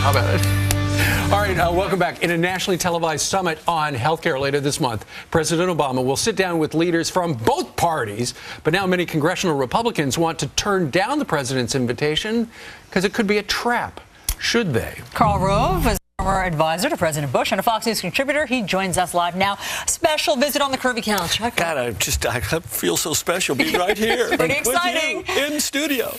How about it? All right, welcome back. In a nationally televised summit on healthcare later this month, President Obama will sit down with leaders from both parties. But now many congressional Republicans want to turn down the president's invitation because it could be a trap. Should they? Karl Rove is former advisor to President Bush and a Fox News contributor. He joins us live now. Special visit on the curvy couch. God, I feel so special being right here. Pretty exciting. In studio.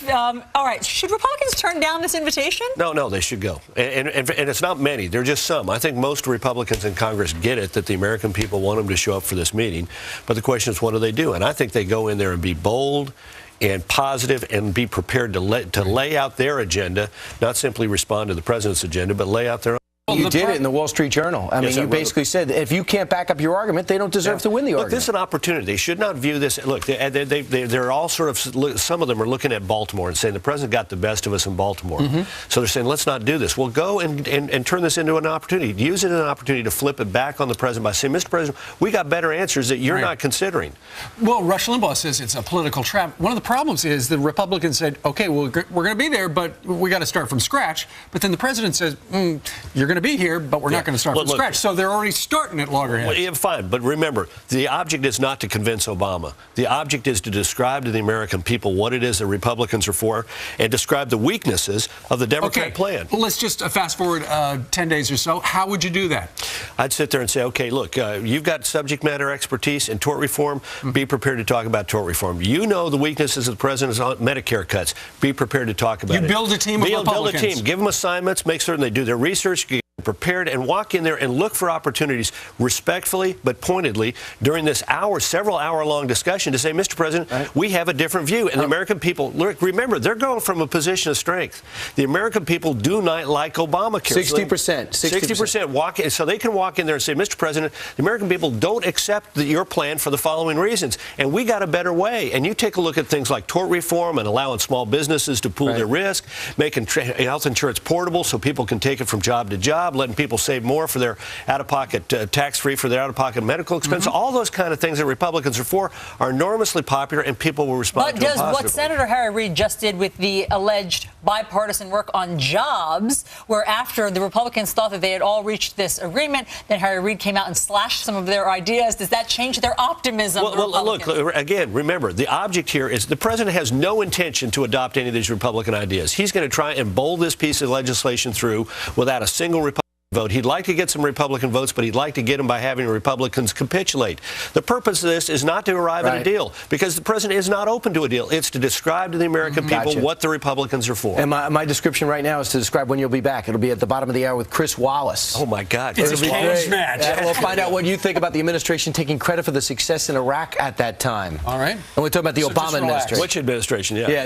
All right. Should Republicans turn down this invitation? No, they should go. And it's not many. They're just some. I think most Republicans in Congress get it that the American people want them to show up for this meeting. But the question is, what do they do? And I think they go in there and be bold and positive and be prepared to lay out their agenda, not simply respond to the president's agenda, but lay out their own. You did it in the Wall Street Journal. I mean, you basically said if you can't back up your argument, they don't deserve to win the argument. Look, this is an opportunity. They should not view this. Look, they're all sort of, some of them are looking at Baltimore and saying the president got the best of us in Baltimore. So they're saying, let's not do this. Well, go and turn this into an opportunity. Use it as an opportunity to flip it back on the president by saying, Mr. President, we got better answers that you're not considering. Well, Rush Limbaugh says it's a political trap. One of the problems is the Republicans said, okay, well, we're going to be there, but we got to start from scratch. But then the president says, you're going to be here, but we're not going to start from scratch. So they're already starting at loggerheads. Well, yeah, fine, but remember, the object is not to convince Obama. The object is to describe to the American people what it is the Republicans are for and describe the weaknesses of the Democrat plan. Well, let's just fast forward 10 days or so. How would you do that? I'd sit there and say, okay, look, you've got subject matter expertise in tort reform. Be prepared to talk about tort reform. You know the weaknesses of the president's Medicare cuts. Be prepared to talk about it. You build a team of Republicans. Build a team. Give them assignments. Make certain they do their research. Get prepared and walk in there and look for opportunities respectfully but pointedly during this several hour-long discussion to say, Mr. President, we have a different view. And the American people, remember, they're going from a position of strength. The American people do not like Obamacare. 60%. 60% walk in, so they can walk in there and say, Mr. President, the American people don't accept your plan for the following reasons. And we got a better way. And you take a look at things like tort reform and allowing small businesses to pool their risk, making health insurance portable so people can take it from job to job, letting people save more for their out-of-pocket, tax-free for their out-of-pocket medical expense. All those kind of things that Republicans are for are enormously popular, and people will respond to them positively. But does what Senator Harry Reid just did with the alleged bipartisan work on jobs, where after the Republicans thought that they had all reached this agreement, then Harry Reid came out and slashed some of their ideas, does that change their optimism? Well, look, again, remember, the object here is the president has no intention to adopt any of these Republican ideas. He's going to try and bowl this piece of legislation through without a single Republican vote. He'd like to get some Republican votes, but he'd like to get them by having Republicans capitulate. The purpose of this is not to arrive at a deal, because the president is not open to a deal. It's to describe to the American people what the Republicans are for. And my description right now is to describe when you'll be back. It'll be at the bottom of the hour with Chris Wallace. Oh, my God. It's a cage match. We'll find out what you think about the administration taking credit for the success in Iraq at that time. All right. And we're talking about the Obama administration. Which administration? Yeah,